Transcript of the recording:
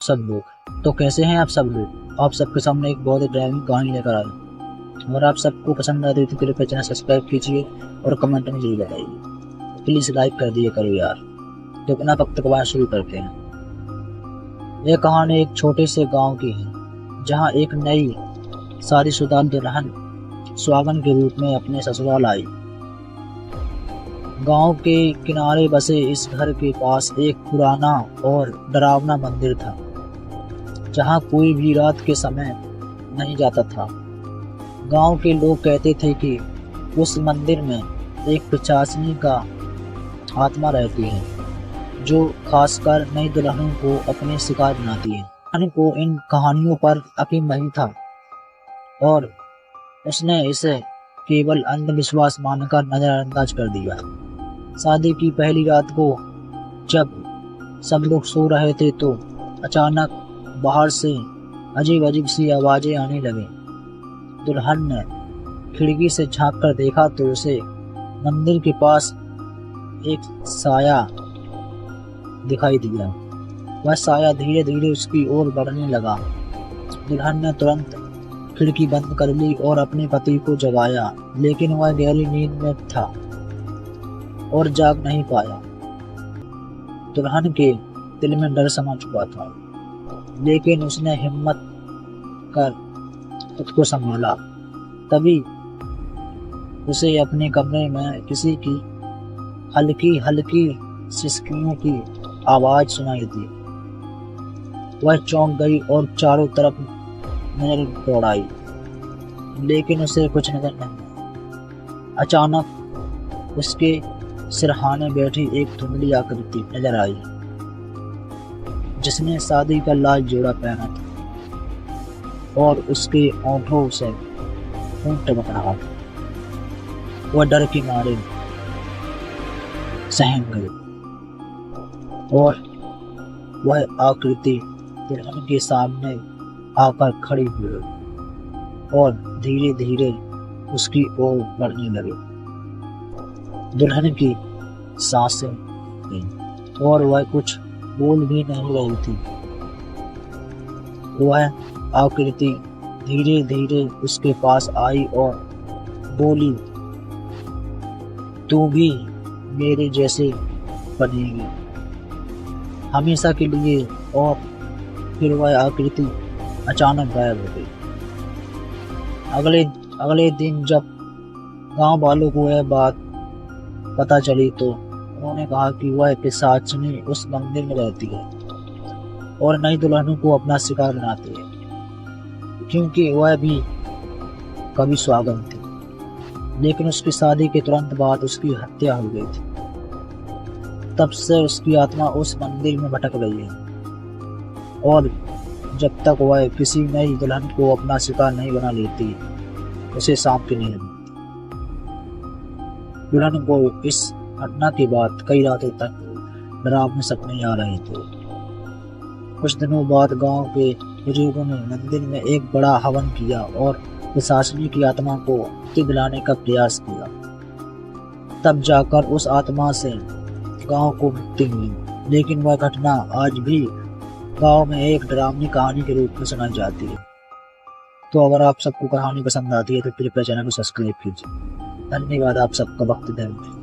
सब लोग तो कैसे हैं आप सब लोग। आप सबके सामने एक बहुत ही ड्राइविंग कहानी लेकर आए। अगर आप सबको पसंद आती है तो कृपया चैनल सब्सक्राइब कीजिए और कमेंट में जरूर बताइए। प्लीज लाइक कर दिए करो यार। तो बिना वक्त गवाए शुरू करते हैं। यह कहानी एक छोटे से गांव की है जहां एक नई शादीशुदा दुल्हन सुहागन के रूप में अपने ससुराल आई। गांव के किनारे बसे इस घर के पास एक पुराना और डरावना मंदिर था जहां कोई भी रात के समय नहीं जाता था। गांव के लोग कहते थे कि उस मंदिर में एक पिशाचिनी का आत्मा रहती है जो खासकर नई दुल्हनों को अपने शिकार बनाती है। दुल्हन को इन कहानियों पर यकीन नहीं था और उसने इसे केवल अंधविश्वास मानकर नजरअंदाज कर दिया। शादी की पहली रात को जब सब लोग सो रहे थे तो अचानक बाहर से अजीब अजीब सी आवाजें आने लगी। दुल्हन ने खिड़की से झांक कर देखा तो उसे मंदिर के पास एक साया दिखाई दिया। वह साया धीरे धीरे उसकी ओर बढ़ने लगा। दुल्हन ने तुरंत खिड़की बंद कर ली और अपने पति को जगाया, लेकिन वह गहरी नींद में था और जाग नहीं पाया। दुल्हन के दिल में डर समा चुका था, लेकिन उसने हिम्मत कर खुद को संभाला। तभी उसे अपने कमरे में किसी की हल्की हल्की सिसकियों की आवाज सुनाई दी। वह चौंक गई और चारों तरफ नजर दौड़ाई, लेकिन उसे कुछ नजर नहीं। अचानक उसके सिरहाने बैठी एक धुंधली आकृति नजर आई जिसने शादी का लाल जोड़ा पहना था और उसके होंठों से खून टपक रहा था। वह डर के मारे सहम गई और वह आकृति दुल्हन के सामने आकर खड़ी हुई और धीरे धीरे उसकी ओर बढ़ने लगी। दुल्हन की सांसें गईं और वह कुछ बोल भी नहीं रही थी। वह आकृति धीरे धीरे उसके पास आई और बोली, तू भी मेरे जैसे बनेगी हमेशा के लिए। और फिर वह आकृति अचानक गायब हो गई। अगले दिन जब गांव वालों को यह बात पता चली तो उन्होंने कहा कि वह पिशाचिनी उस मंदिर में रहती है और नई दुल्हनों को अपना शिकार बनाती है, क्योंकि वह भी कभी सुहागन थी, लेकिन उसकी शादी के तुरंत बाद उसकी हत्या हो गई थी। तब से उसकी आत्मा उस मंदिर में भटक गई है और जब तक वह किसी नई दुल्हन को अपना शिकार नहीं बना लेती उसे सांप की नींद आती। दुल्हन को इस घटना के बाद कई रातों तक डरावने सपने आ रहे थे। कुछ दिनों बाद गांव के बुजुर्गों ने मंदिर में एक बड़ा हवन किया और पिशाचिनी की आत्मा को मुक्ति दिलाने का प्रयास किया। तब जाकर उस आत्मा से गांव को मुक्ति मिली, लेकिन वह घटना आज भी गांव में एक डरावनी कहानी के रूप में सुनाई जाती है। तो अगर आप सबको कहानी पसंद आती है तो कृपया चैनल को सब्सक्राइब कीजिए। धन्यवाद आप सबका वक्त देने के लिए।